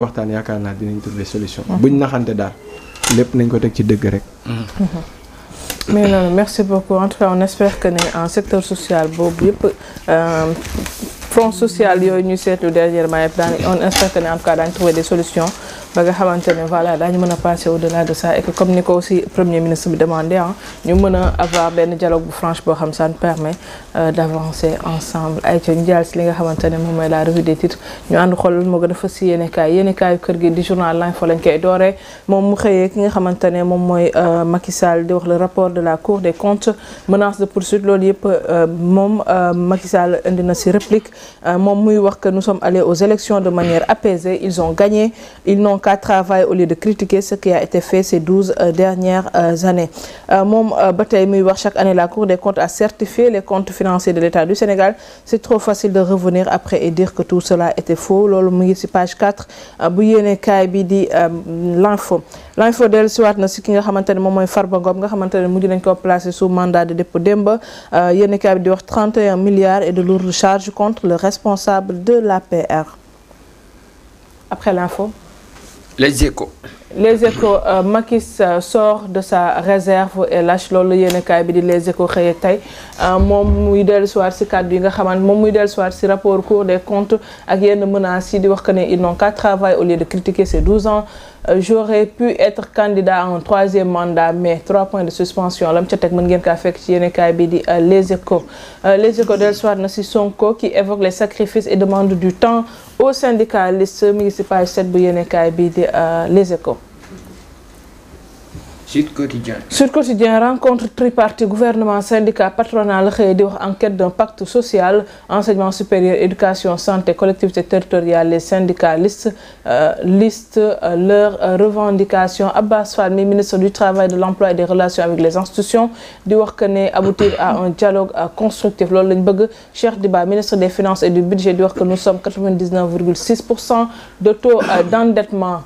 waxtaan yaakaar naa dinañ trouver solution. buñ naxante daal lépp nañ ko teg ci dëgg rek. mais non, merci beaucoup en tout cas on espère que ne en secteur social boobu yëpp front social yooyu ñu seetlu dernièrement yëpp on espère que ne en tout cas daañu trouver des solutions ba nga xamante ne voilà daañu mën a passer au-delà de ça et que comme ni ko aussi premier ministre bi demandé ah ñu mën a avoir benn dialogue bu franche boo xam ça nous permet d'avancer ensemble ay ca ñu jàll si li nga xamante ne moom mooy la revue des titres ñu ànd xool moo gën a fës si yéenekaayu kër gi di journal L'Info lañ koy dooree moom mu xëyee ki nga xamante ne moom mooy Macky Sall di wax le rapport de la Cour des comptes menace de poursuite loolu yëpp moom Macky Sall indi na si réplique moom muy wax que nous sommes allés aux élections de manière apaisée ils ont gagné ils n'ont qu'à travailler au lieu de critiquer ce qui a été fait ces 12 dernières années moom ba tey muy wax chaque année la Cour des comptes a certifié les comptes financiers de l'État du Sénégal c'est trop facile de revenir après et dire que tout cela était faux loolu mu ngi ci page 4 bu yéenekaay bi di L'Info dellu si waat na si ki nga xamante ne moom mooy Farba Ngom nga xamante ne mujj nañ ko placer sous mandat de dépôt démb yéenekaay bi di wax 31 milliards et de lourdes charges contre le responsable de l'APR. Après l'info. Les Échos. Les Échos Macky sort de sa réserve et lâche loolu yéenekaay bi di Les Échos xëyee tey moom muy dellusiwaat si kàddu yi nga xamante moom muy dellusiwaat si rapport Cour des comptes ak yenn menaces yi di wax que ne ils n'ont qu'à travailler au lieu de critiquer ces 12 ans j'aurais pu être candidat à un 3e mandat mais 3 points de suspension lam ca teg mën ngeen kaa fekk ci yéenekaay bi di Les Échos dellusiwaat na si Sonko qui évoque les sacrifices et demande du temps aux syndicalistes mi ngi si page 7 bu yéenekaay bi di Les Échos. Sud Quotidien rencontre tripartite gouvernement syndicat patronal la xëy di wax enquête d'un pacte social enseignement supérieur éducation santé collectivités territoriales les syndicalistes listent leurs revendications Abbas Fall mi ministre du travail de l'emploi et des relations avec les institutions di wax que ne aboutir à un dialogue constructif loolu lañ bëgg Cheikh Diba ministre des finances et du budget di wax que nous sommes 99,6% de taux d'endettement.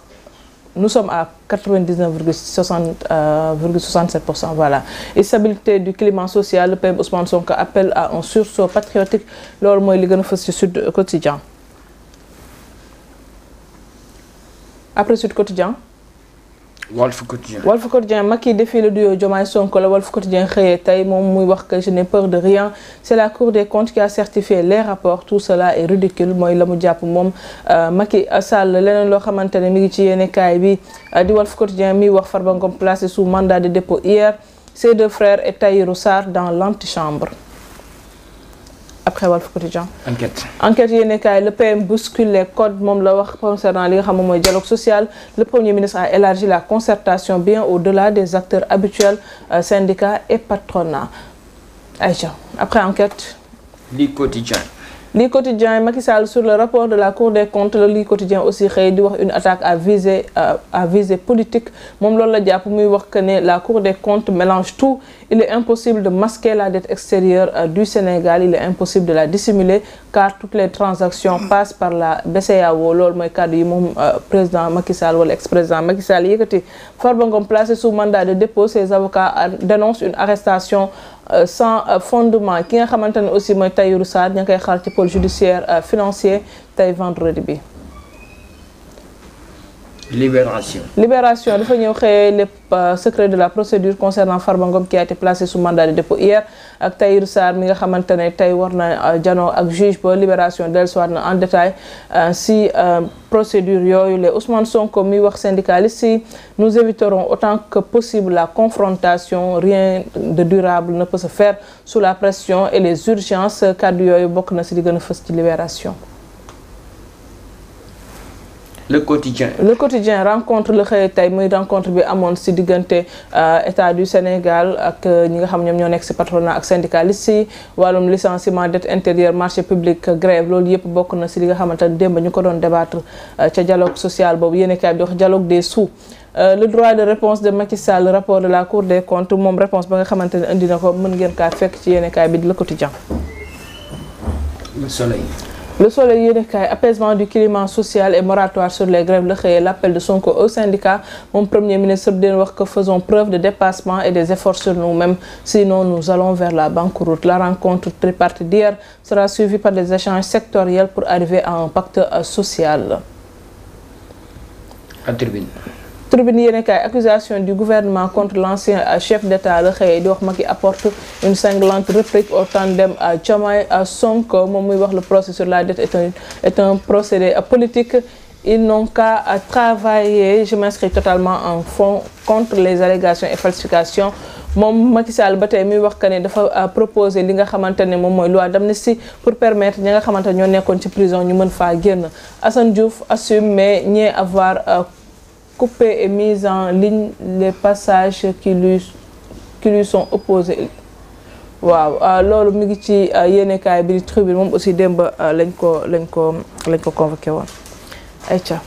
Nous sommes à 99,67%, voilà. Et stabilité du climat social, le PM Ousmane Sonko appelle à un sursaut patriotique. Loolu mooy li gën a fës ci Sud Quotidien. Après Sud Quotidien. Walf Quotidien Macky défie le duo Diomaye Sonko la Walf Quotidien xëyee tey moom muy wax que je n'ai peur de rien c'est la Cour des comptes qui a certifié les rapports tout cela est ridicule mooy la mu jàpp moom Macky Sall leneen loo xamante ne mi ngi ci yéenekaay bi di Walf Quotidien mi wax Farba Ngom placé sous mandat de dépôt hier ses deux frères et Tahirou Sarr dans l'antichambre. Après Walf Quotidien. Enquête yéenekaay le PM bouscule les codes moom la wax concernant li nga xam moom mooy dialogue social le Premier ministre a élargi la concertation bien au-delà des acteurs habituels syndicats et patronat. Aïcha après enquête. Li Quotidien Macky Sall sur le rapport de la Cour des comptes le Li Quotidien aussi xëy di wax une attaque à visée politique moom loolu la jàpp muy wax que ne la Cour des comptes mélange tout il est impossible de masquer la dette extérieure du Sénégal il est impossible de la dissimuler car toutes les transactions passent par la BCEAO loolu mooy kàddu yi moom président Macky Sall wala ex-président Macky Sall yëkkati Farba Ngom placé sous mandat de dépôt ses avocats dénoncent une arrestation sans fondement ki nga xamante ne aussi mooy Tahirou Sarr ña ngi koy xaar ci pôle judiciaire financier tey vendredi bi. Libération dafa ñëw xëyee les secrets de la procédure concernant Farba Ngom qui a été placé sous mandat de dépôt hier ak Tahirou Sarr mi nga xamante ne tey war na janoo ak juge ba Libération dellusiwaat na en détail si procédure yooyu les Ousmane Sonko mi wax syndicaliste yi nous éviterons autant que possible la confrontation rien de durable ne peut se faire sous la pression et les urgences kàddu yooyu bokk na si di gën a fës ci Libération. Le quotidien rencontre le xëy tey muy rencontre bi amoon si diggante état du Sénégal ak ñi nga xam ñoom ñoo nekk si patronat ak syndicalistes yi wàllum licenciement dette intérieure marché public grève loolu yëpp bokk na si li nga xamante ne démb ñu ko doon débattre ca dialogue social boobu yéenekaay bi di wax dialogue des sous le droit de réponse de Macky Sall le rapport de la Cour des comptes moom réponse ba nga xamante ne indi na ko mën ngeen kaa fekk ci yéenekaay bi di Le Quotidien. Le Soleil yéenekaay apaisement du climat social et moratoire sur les grèves la xëyee l'appel de Sonko au syndicat mon premier ministre bi den wax que faisons preuve de dépassement et des efforts sur nous-mêmes sinon nous allons vers la banqueroute. La rencontre tripartite d'hier sera suivie par des échanges sectoriels pour arriver à un pacte social. à tribune. Tribune yéen kay accusation du gouvernement contre l'ancien chef d'État la xëyee di wax Macky apporte une cinglante réplique au tandem Diomaye Sonko moom muy wax le procès sur la dette est un procédé politique. Ils n'ont qu'à travailler je m'inscris totalement en fond contre les allégations et falsifications moom Macky Sall ba tey muy wax que ne dafa proposer li nga xamante ne moom mooy loi d'amnistie pour permettre ñi nga xamante ne ñoo nekkoon ci prison ñu mën faa génn. Assane Diouf assume mais nié avoir coupé et mis en ligne les passages qui lui sont opposés. waaw loolu mi ngi ci yéenekaay bi di Tribune moom aussi démb lañ ko convoqué woon. ayca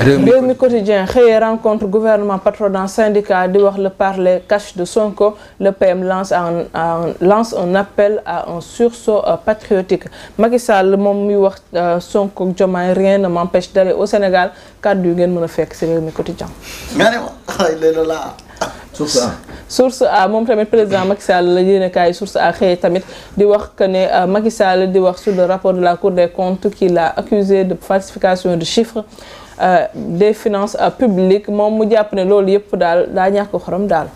Rewmi Quotidien xëyee rencontre gouvernement patronat syndicat di wax le parler cash de Sonko le PM lance un appel à un sursaut patriotique Macky Sall moom muy wax Sonko Diomaye rien ne m'empêche d'aller au Sénégal kàddu yu ngeen mën a fekk ci Rewmi Quotidien. nga ne ma léegi la source A moom tamit président Macky Sall la yéenekaay source A xëyee tamit di wax que ne Macky Sall di wax sur le rapport de la Cour des comptes qu'il a accusé de falsification de chiffres des finances publiques moom mu jàpp ne loolu yëpp daal daa ñàkk xorom daal.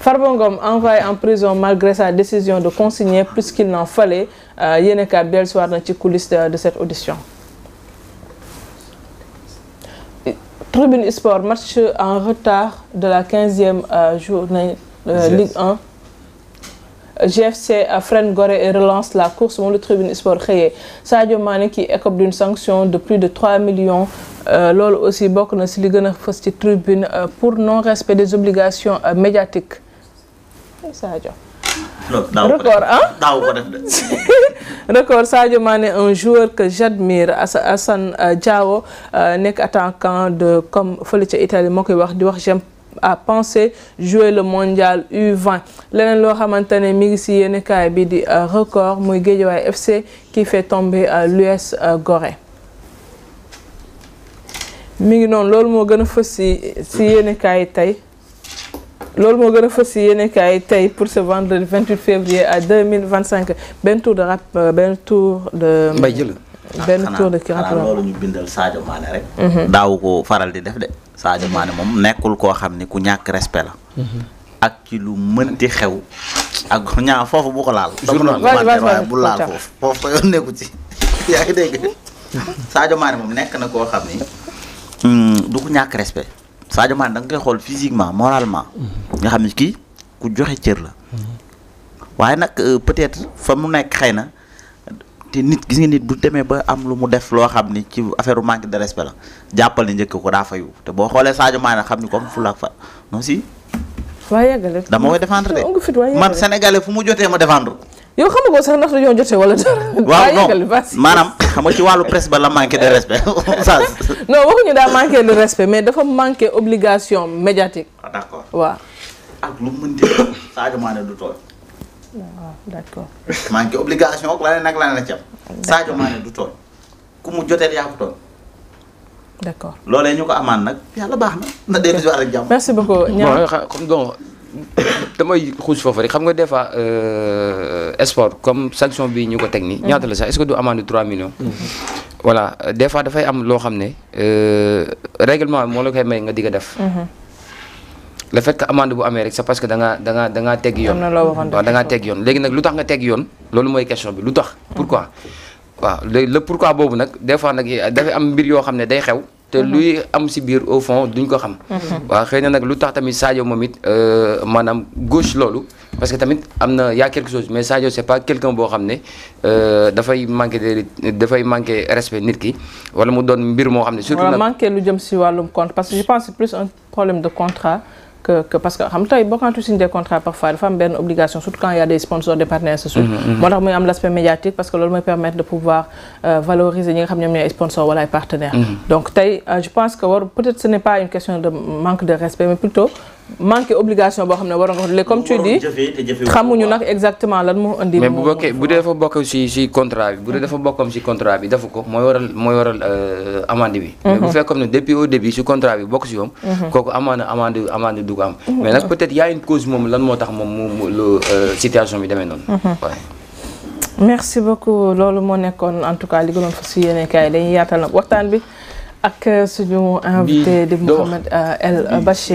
Farba Ngom envoyé en prison malgré sa décision de consigner plus qu'il n'en fallait yéenekaay dellusiwaat na ci coulisses de cette audition. Tribune Sport match en retard de la 15e journée Ligue 1 GFC freine Gorée et relance la course moom le Tribune Sport xëyee Sadio Mané qui écope d'une sanction de plus de 3 millions loolu aussi bokk na ci li gën a fës ci Tribune pour non-respect des obligations médiatiques Sadio. record daaw ko def de. record Sadio Mané un joueur que j'admire Assane Diao nekk attaquant de comme fële ca Italie moo koy wax di wax j'aime à penser jouer le mondial U20 leneen loo xamante ne mi ngi ci yéenekaay bi di record muy Guédiawaye FC qui fait tomber l'US Gorée mi ngi noonu loolu moo gën a fës ci yéenekaay tey. loolu moo gën a fës ci yéenekaay tey pour ce vendredi 28 février à 2025 benn tour de rap benn tour de. Mbaye jël. benn tour de kii xanaa loolu ñu bindal Sadio Mané rek. daaw ko faral di def de Sadio Mané moom nekkul koo xam ni ku ñàkk respect la. ak ci lu mënti xew. ak ñaa foofu bu ko laal. waaye bu laal foofu foofu ko yoon nekku ci yaa ngi dégg Sadio Mané moom nekk na koo xam ni du ko ñàkk respect. Sadio Mané da nga koy xool physiquement moralement nga xam ne kii ku joxe cër la waaye nag peut-être fa mu nekk xëy na te nit gis nga nit bu demee ba am lu mu def loo xam ni ci affaire manque de respect la jàppal ni njëkk ko daa fayu te boo xoolee Sadio Mané xam ni comme fu la fa non si. waaye yàggale dama koy défendre de man sénégalais fu mu jotee ma défendre. yow xam nga ko sax ndax dañoo jotee wala dara. waaw non maanaam xam nga ci wàllu presse ba la manqué de respect non waxuñu daa manqué de respect mais dafa manqué obligation médiatique. d'accord waaw. ak lu mu mënti Sadio Mané du tooñ. waaw d'accord. manqué obligation ak leneen ak leneen la ci am. Sadio Mané du tooñ ku mu jotee yaa ko tooñ. d'accord loolee ñu ko amaan nag yàlla baax na dellu si waat rek jàmm. merci beaucoup. comme donc damay xuus foofu rek xam nga des fois sport comme sanction bi ñu ko teg nii. ñaata la sax est-ce que du amende 3 millions. voilà des fois dafay am loo xam ne règlement moo la koy may nga di ko def. le fait que amende bu amee rek c'est parce que da ngaa teggi yoon. waaw da ngaa teggi yoon léegi nag lu tax nga teggi yoon loolu mooy question bi lu tax. pourquoi waaw le pourquoi boobu nag des fois nag dafay am mbir yoo xam ne day xew. te luy am ci biir au fond duñ ko xam. waaw xëy na nag lu tax tamit Sadio moom it maanaam gauche loolu parce que tamit am na y a quelque chose mais Sadio c'est pas quelqu'un boo xam ne dafay manquer respect nit ki wala mu doon mbir moo xam ne. surtout nag manquer lu jëm ci wàllum compte parce que je pense c'est plus un problème de contrat. que parce que xam tey boo signé des contrats parfois dafa am benn obligation surtout quand il y a des sponsors des partenaires sociaux. moo tax muy am l'aspect médiatique parce que loolu mooy permettre de pouvoir valoriser ñi nga xam ñoom ñooy ay sponsors wala ay partenaires. donc tey je pense que peut-être ce n'est pas une question de manque de respect mais plutôt manque obligation boo xam ne waroon nga comme tu dis xamuñu nag exactement lan moo indi. mais bu dee dafa bokk ci contrat bi bu dee dafa bokkam ci contrat bi dafa ko mooy waral amende bi. mais bu fekkoon ne depuis au début ci contrat bi bokk ci yoom. kooku amende du ko am. mais nag peut-être y a une cause moom lan moo tax moom mu situation bi demee noonu. merci beaucoup loolu moo nekkoon en tout cas li gënoon fa ci yéene kaay dañuy yaatal nag waxtaan bi ak suñu invité di Mouhamed El Bachir